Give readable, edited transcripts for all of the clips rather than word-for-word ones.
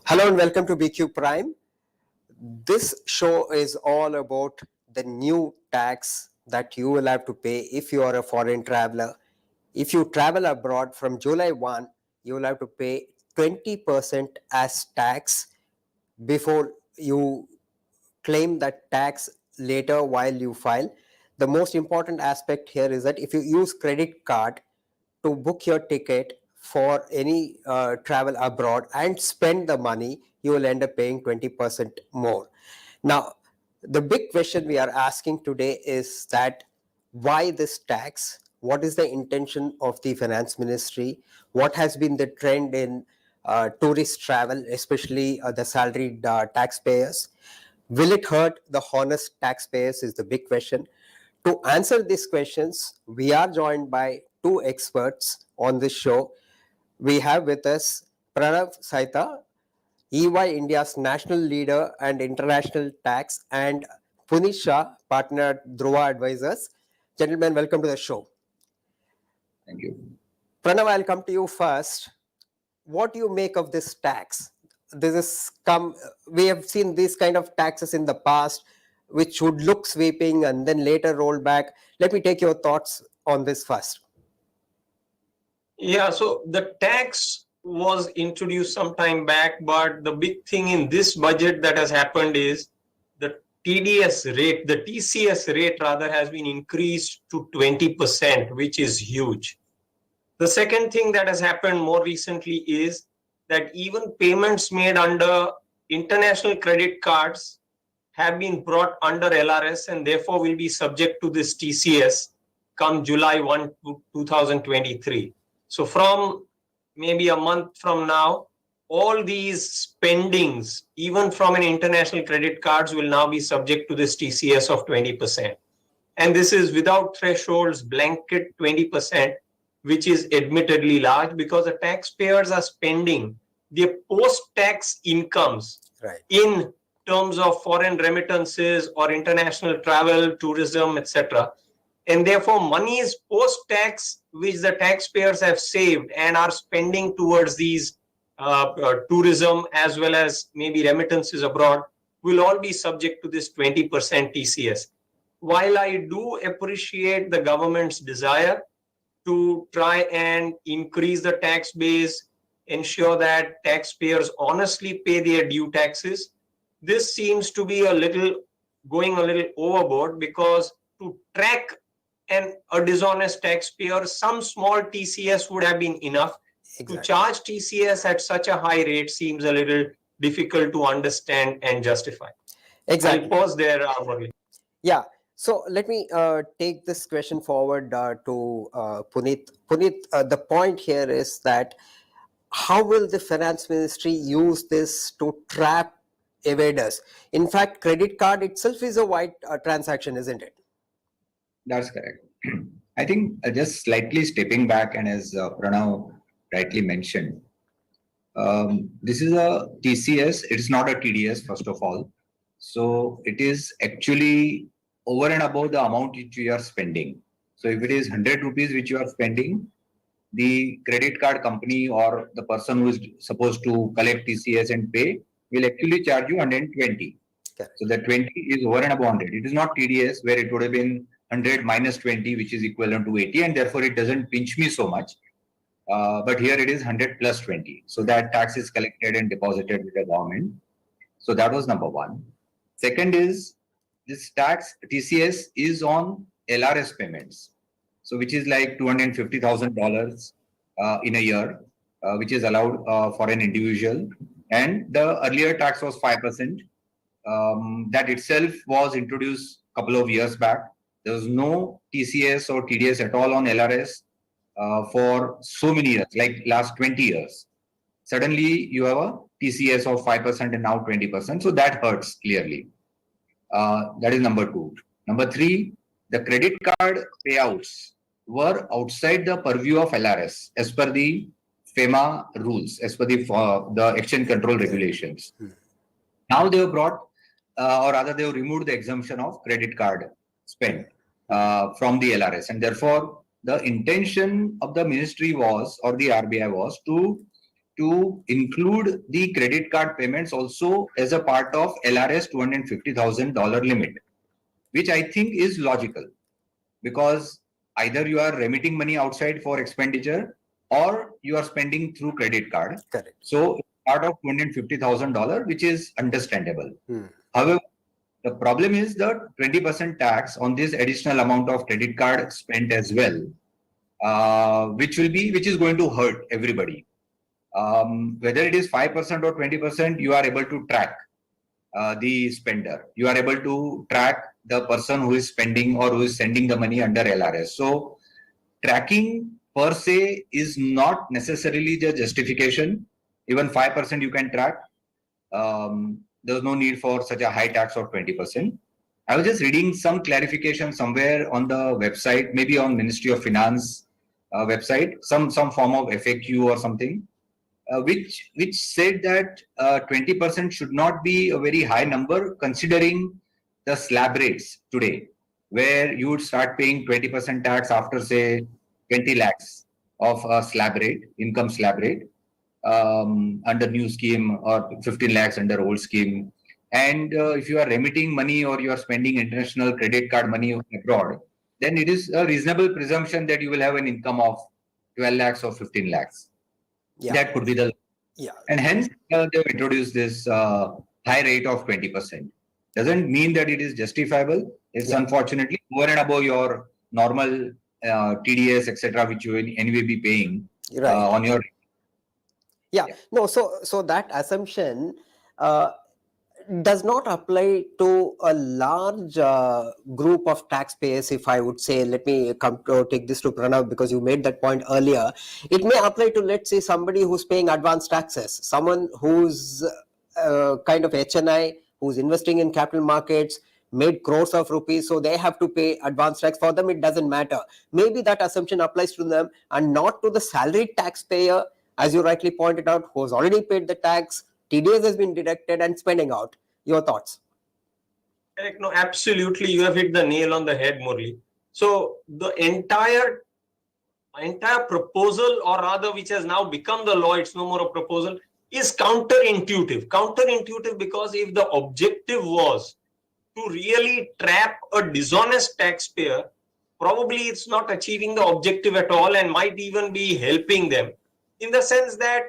Hello and welcome to BQ Prime. This show is all about the new tax that you will have to pay if you are a foreign traveler. If you travel abroad from July 1, you will have to pay 20% as tax before you claim that tax later while you file. The most important aspect here is that if you use credit card to book your ticket for any travel abroad and spend the money, you will end up paying 20% more. Now, the big question we are asking today is that why this tax? What is the intention of the finance ministry? What has been the trend in tourist travel, especially the salaried taxpayers? Will it hurt the honest taxpayers is the big question. To answer these questions, we are joined by two experts on this show. We have with us Pranav, Sayta, EY India's national leader and international tax, and Punit, Shah, partner at Dhruva Advisors. Gentlemen, welcome to the show. Thank you. Pranav, I'll come to you first. What do you make of this tax? We have seen these kind of taxes in the past, which would look sweeping and then later roll back. Let me take your thoughts on this first. Yeah, so the tax was introduced some time back, but the big thing in this budget that has happened is the TCS rate rather has been increased to 20%, which is huge. The second thing that has happened more recently is that even payments made under international credit cards have been brought under LRS and therefore will be subject to this TCS come July 1, 2023. So from maybe a month from now, all these spendings, even from an international credit cards, will now be subject to this TCS of 20%. And this is without thresholds, blanket 20%, which is admittedly large because the taxpayers are spending their post-tax incomes in terms of foreign remittances or international travel, tourism, etc. And therefore, money is post-tax, which the taxpayers have saved and are spending towards these tourism as well as maybe remittances abroad, will all be subject to this 20% TCS. While I do appreciate the government's desire to try and increase the tax base, ensure that taxpayers honestly pay their due taxes, this seems to be going a little overboard because to track a dishonest taxpayer, some small TCS would have been enough. Exactly. To charge TCS at such a high rate seems a little difficult to understand and justify. Exactly. I'll pause there, Murli. Yeah. So let me take this question forward to Punit. Punit, the point here is that how will the finance ministry use this to trap evaders? In fact, credit card itself is a white transaction, isn't it? That's correct. I think just slightly stepping back, and as Pranav rightly mentioned, this is a TCS. It is not a TDS, first of all. So it is actually over and above the amount which you are spending. So if it is 100 rupees which you are spending, the credit card company or the person who is supposed to collect TCS and pay will actually charge you 120. Okay. So the 20 is over and above 100. It is not TDS where it would have been 100 minus 20, which is equivalent to 80, and therefore it doesn't pinch me so much. But here it is 100 plus 20. So that tax is collected and deposited with the government. So that was number one. Second is this tax TCS is on LRS payments. So which is like $250,000 in a year, which is allowed for an individual. And the earlier tax was 5%. That itself was introduced a couple of years back. There was no TCS or TDS at all on LRS for so many years, like last 20 years. Suddenly you have a TCS of 5% and now 20%. So that hurts clearly. That is number two. Number three, the credit card payouts were outside the purview of LRS as per the FEMA rules, as per the exchange control regulations. Now they have brought, or rather they have removed the exemption of credit card spend from the LRS, and therefore the intention of the ministry was, or the RBI was, to to include the credit card payments also as a part of LRS $250,000 limit, which I think is logical, because either you are remitting money outside for expenditure or you are spending through credit card. Correct. So part of $250,000, which is understandable. Hmm. However, the problem is the 20% tax on this additional amount of credit card spent as well, which is going to hurt everybody. Whether it is 5% or 20%, you are able to track the spender. You are able to track the person who is spending or who is sending the money under LRS. So tracking per se is not necessarily the justification. Even 5% you can track. There's no need for such a high tax of 20%. I was just reading some clarification somewhere on the website, maybe on Ministry of Finance website, some form of FAQ or something, which said that 20% should not be a very high number considering the slab rates today, where you would start paying 20% tax after say 20 lakhs of a slab rate, income slab rate, under new scheme, or 15 lakhs under old scheme. And if you are remitting money or you are spending international credit card money abroad, then it is a reasonable presumption that you will have an income of 12 lakhs or 15 lakhs. Yeah. That could be the, Yeah. and hence they've introduced this high rate of 20%. Doesn't mean that it is justifiable. It's unfortunately over and above your normal TDS, etc., which you will anyway be paying on your. Yeah. No. So that assumption does not apply to a large group of taxpayers. If I would say, let me take this to Pranav, because you made that point earlier. It may apply to, let's say, somebody who's paying advance taxes, someone who's kind of HNI, who's investing in capital markets, made crores of rupees, so they have to pay advance tax. For them, it doesn't matter. Maybe that assumption applies to them and not to the salaried taxpayer, as you rightly pointed out, who's already paid the tax, TDS has been deducted and spending out. Your thoughts? Correct. No, absolutely. You have hit the nail on the head, Murli. So the entire proposal, or rather which has now become the law, it's no more a proposal, is counterintuitive. Counterintuitive because if the objective was to really trap a dishonest taxpayer, probably it's not achieving the objective at all and might even be helping them, in the sense that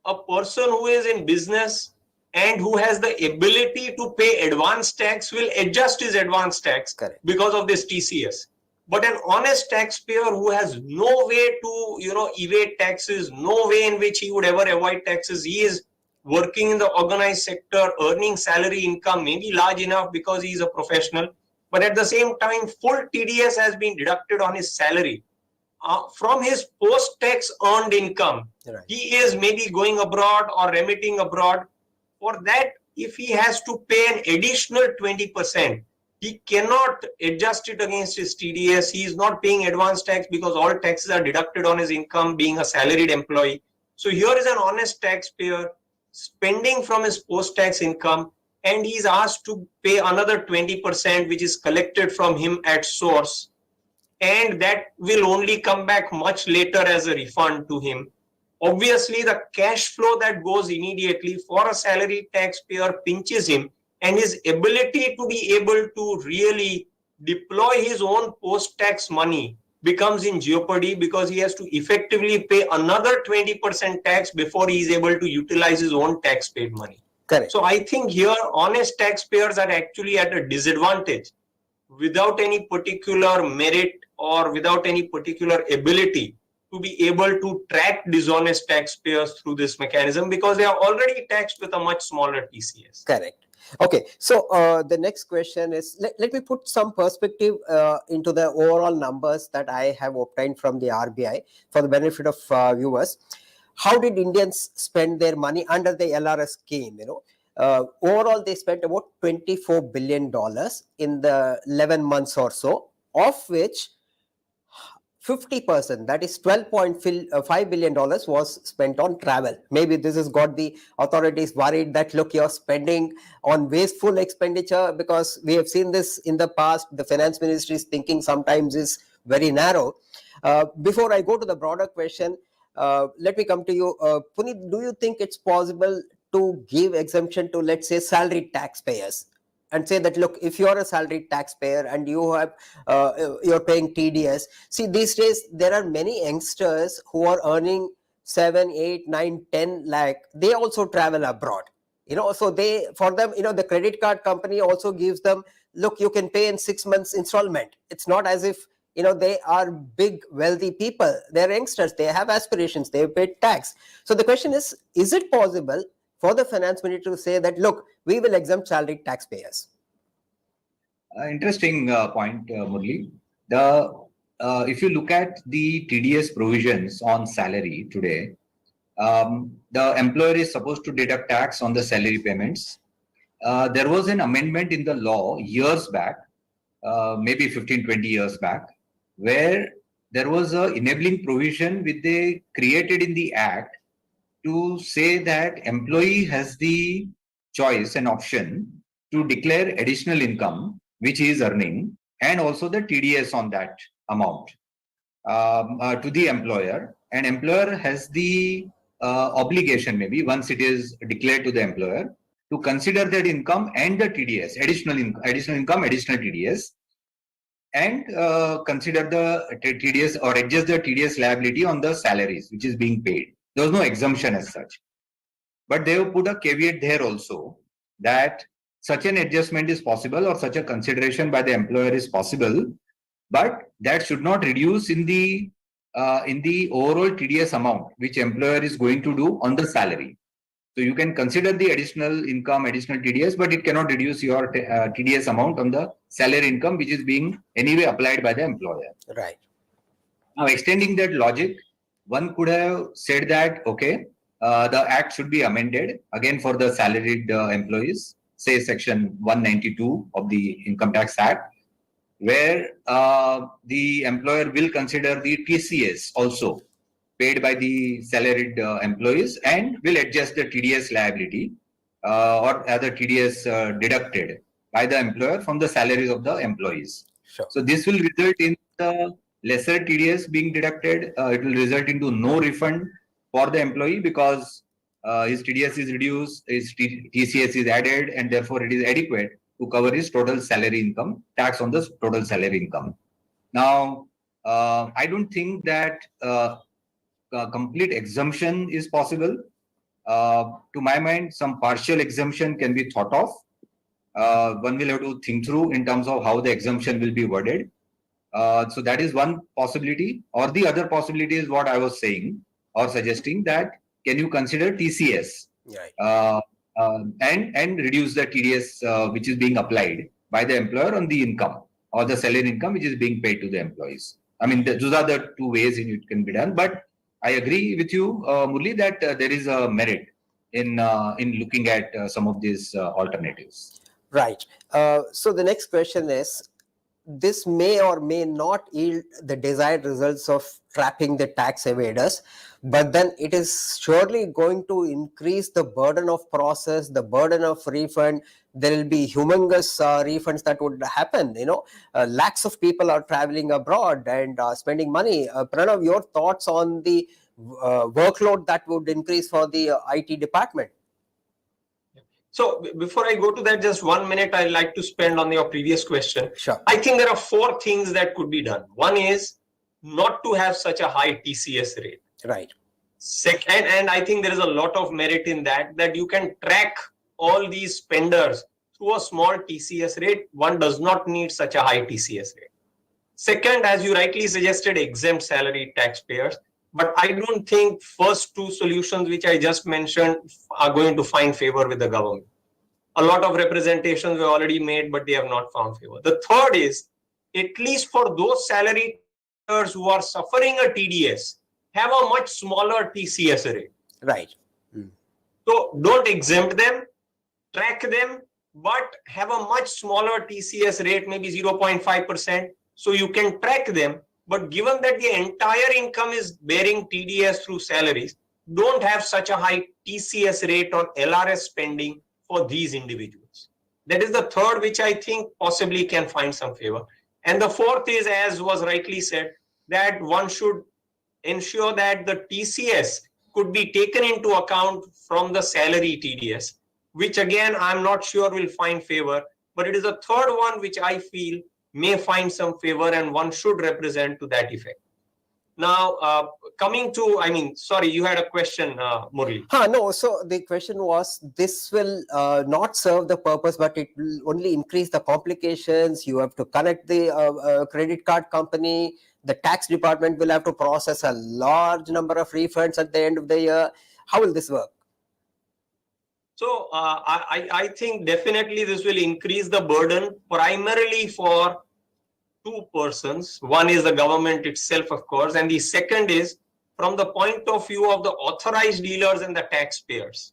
a person who is in business and who has the ability to pay advance tax will adjust his advance tax. Correct. Because of this TCS. But an honest taxpayer who has no way to, evade taxes, no way in which he would ever avoid taxes, he is working in the organized sector, earning salary income, maybe large enough because he is a professional, but at the same time, full TDS has been deducted on his salary. From his post-tax earned income, he is maybe going abroad or remitting abroad. For that, if he has to pay an additional 20%, he cannot adjust it against his TDS. He is not paying advance tax because all taxes are deducted on his income, being a salaried employee. So here is an honest taxpayer spending from his post-tax income, and he is asked to pay another 20%, which is collected from him at source. And that will only come back much later as a refund to him. Obviously, the cash flow that goes immediately for a salaried taxpayer pinches him, and his ability to be able to really deploy his own post-tax money becomes in jeopardy, because he has to effectively pay another 20% tax before he is able to utilize his own tax-paid money. Correct. So I think here honest taxpayers are actually at a disadvantage without any particular merit or without any particular ability to be able to track dishonest taxpayers through this mechanism, because they are already taxed with a much smaller TCS. Correct. Okay, so the next question is, let me put some perspective into the overall numbers that I have obtained from the RBI for the benefit of viewers. How did Indians spend their money under the LRS scheme? Overall, they spent about $24 billion in the 11 months or so, of which 50%, that is $12.5 billion was spent on travel. Maybe this has got the authorities worried that, look, you're spending on wasteful expenditure, because we have seen this in the past. The finance ministry's thinking sometimes is very narrow. Before I go to the broader question, Let me come to you. Punit, do you think it's possible to give exemption to, let's say, salaried taxpayers? And say that, look, if you're a salaried taxpayer and you're paying TDS. See, these days there are many youngsters who are earning 7, 8, 9, 10 lakh. They also travel abroad. So for them, the credit card company also gives them, look, you can pay in 6 months installment. It's not as if they are big wealthy people. They're youngsters, they have aspirations, they pay tax. So the question is it possible for the finance ministry to say that, look, we will exempt salaried taxpayers? Interesting point, Murli. If you look at the TDS provisions on salary today, the employer is supposed to deduct tax on the salary payments. There was an amendment in the law years back, maybe 15, 20 years back, where there was a enabling provision which they created in the act to say that employee has the choice and option to declare additional income which he is earning and also the TDS on that amount to the employer, and employer has the obligation, maybe once it is declared to the employer, to consider that income and the TDS, additional income, additional TDS, and consider the TDS or adjust the TDS liability on the salaries which is being paid. There was no exemption as such. But they have put a caveat there also that such an adjustment is possible or such a consideration by the employer is possible, but that should not reduce in the overall TDS amount which employer is going to do on the salary. So you can consider the additional income, additional TDS, but it cannot reduce your TDS amount on the salary income which is being anyway applied by the employer. Right. Now, extending that logic, one could have said that, okay, the act should be amended again for the salaried employees, say section 192 of the Income Tax Act, where the employer will consider the TCS also paid by the salaried employees and will adjust the TDS liability or other TDS deducted by the employer from the salaries of the employees. Sure. So this will result in the lesser TDS being deducted. It will result into no refund for the employee because his TDS is reduced, his TCS is added, and therefore it is adequate to cover his total salary income, tax on the total salary income. Now, I don't think that complete exemption is possible. To my mind, some partial exemption can be thought of. One will have to think through in terms of how the exemption will be worded. So that is one possibility. Or the other possibility is what I was saying or suggesting, that can you consider TCS Right. And reduce the TDS which is being applied by the employer on the income or the salary income which is being paid to the employees. I mean, those are the two ways in which it can be done. But I agree with you, Murli, that there is a merit in looking at some of these alternatives. Right. So the next question is, this may or may not yield the desired results of trapping the tax evaders, but then it is surely going to increase the burden of process, the burden of refund. There will be humongous refunds that would happen. Lakhs of people are traveling abroad and spending money. Pranav, your thoughts on the workload that would increase for the IT department? So before I go to that, just 1 minute I'd like to spend on your previous question. Sure. I think there are 4 things that could be done. One is not to have such a high TCS rate. Right. Second, and I think there is a lot of merit in that you can track all these spenders through a small TCS rate. One does not need such a high TCS rate. Second, as you rightly suggested, exempt salary taxpayers. But I don't think first 2 solutions which I just mentioned are going to find favor with the government. A lot of representations were already made, but they have not found favor. The third is, at least for those salary earners who are suffering a TDS, have a much smaller TCS rate. Right. So don't exempt them, track them, but have a much smaller TCS rate, maybe 0.5%, so you can track them. But given that the entire income is bearing TDS through salaries, don't have such a high TCS rate on LRS spending for these individuals. That is the third, which I think possibly can find some favor. And the fourth is, as was rightly said, that one should ensure that the TCS could be taken into account from the salary TDS, which again, I'm not sure will find favor, but it is a third one which I feel may find some favor and one should represent to that effect. Now, coming to, sorry, you had a question, Murli. No, so the question was, this will not serve the purpose, but it will only increase the complications. You have to connect the credit card company. The tax department will have to process a large number of refunds at the end of the year. How will this work? So I think definitely this will increase the burden primarily for two persons. One is the government itself, of course, and the second is from the point of view of the authorized dealers and the taxpayers,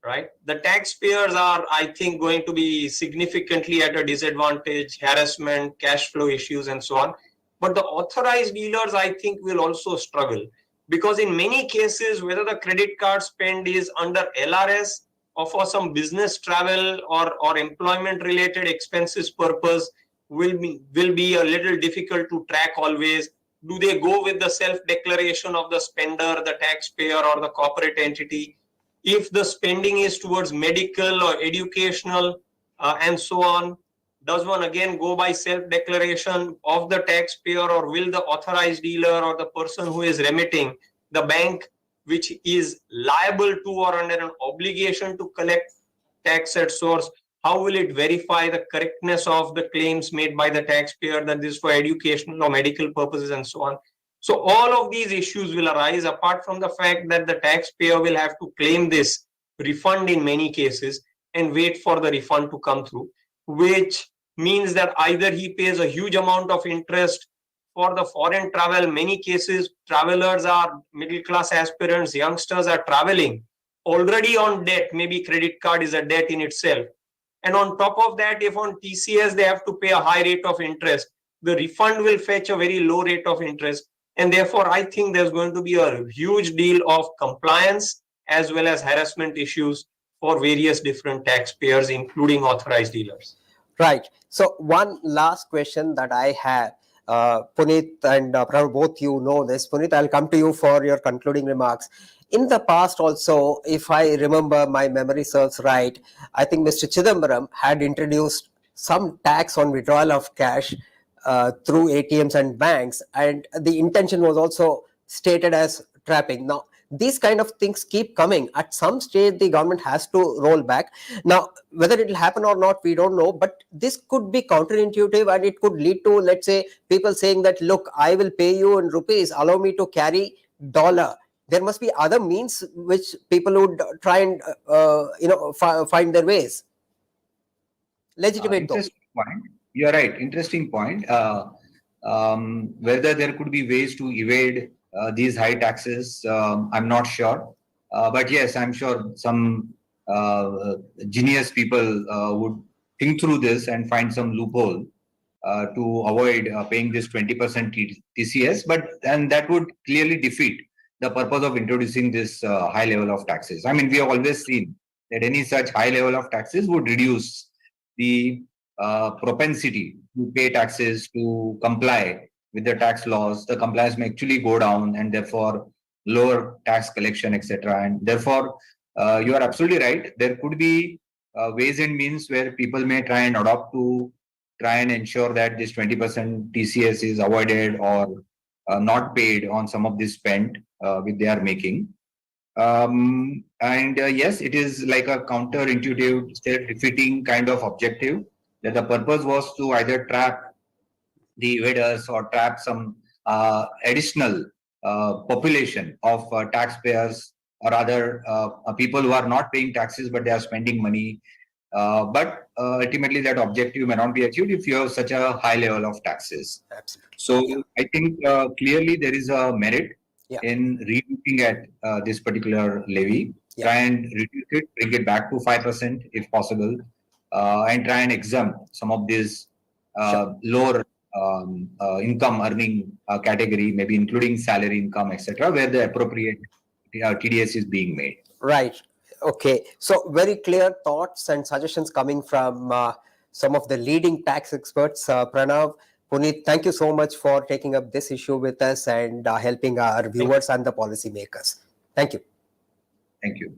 right? The taxpayers are, I think, going to be significantly at a disadvantage, harassment, cash flow issues, and so on. But the authorized dealers, I think, will also struggle because in many cases, whether the credit card spend is under LRS or for some business travel or employment related expenses purpose, will be a little difficult to track always. Do they go with the self-declaration of the spender, the taxpayer, or the corporate entity? If the spending is towards medical or educational and so on, does one again go by self-declaration of the taxpayer, or will the authorized dealer or the person who is remitting, the bank which is liable to or under an obligation to collect tax at source, how will it verify the correctness of the claims made by the taxpayer that this is for educational or medical purposes and so on? So all of these issues will arise, apart from the fact that the taxpayer will have to claim this refund in many cases and wait for the refund to come through, which means that either he pays a huge amount of interest for the foreign travel. Many cases, travelers are middle class aspirants, youngsters are traveling already on debt. Maybe credit card is a debt in itself. And on top of that, if on TCS they have to pay a high rate of interest, the refund will fetch a very low rate of interest. And therefore, I think there's going to be a huge deal of compliance as well as harassment issues for various different taxpayers, including authorized dealers. Right. So one last question that I have, Punit and Pranav, both you know this. Punit, I'll come to you for your concluding remarks. In the past also, if I remember my memory serves right, I think Mr. Chidambaram had introduced some tax on withdrawal of cash through ATMs and banks, and the intention was also stated as trapping. Now, these kind of things keep coming. At some stage, the government has to roll back. Now, whether it will happen or not, we don't know. But this could be counterintuitive, and it could lead to, let's say, people saying that, look, I will pay you in rupees, allow me to carry dollar. There must be other means which people would try and find their ways. Legitimate though. Interesting point. You're right. Interesting point. Whether there could be ways to evade these high taxes, I'm not sure. But yes, I'm sure some genius people would think through this and find some loophole to avoid paying this 20% TCS. And that would clearly defeat the purpose of introducing this high level of taxes. I mean, we have always seen that any such high level of taxes would reduce the propensity to pay taxes, to comply with the tax laws. The compliance may actually go down, and therefore lower tax collection, etc. And therefore, you are absolutely right. There could be ways and means where people may try and adopt to try and ensure that this 20% TCS is avoided or not paid on some of this spend which they are making. Yes, it is like a counterintuitive, self-defeating kind of objective, that the purpose was to either trap the evaders or trap some additional population of taxpayers or other people who are not paying taxes but they are spending money. But ultimately that objective may not be achieved if you have such a high level of taxes. Absolutely. So I think clearly there is a merit in relooking at this particular levy, try and reduce it, bring it back to 5% if possible, and try and exempt some of these lower income earning category, maybe including salary income, etc., where the appropriate TDS is being made. Right. Okay. So very clear thoughts and suggestions coming from some of the leading tax experts. Pranav, Punit, thank you so much for taking up this issue with us and helping our viewers and the policymakers. Thank you. Thank you.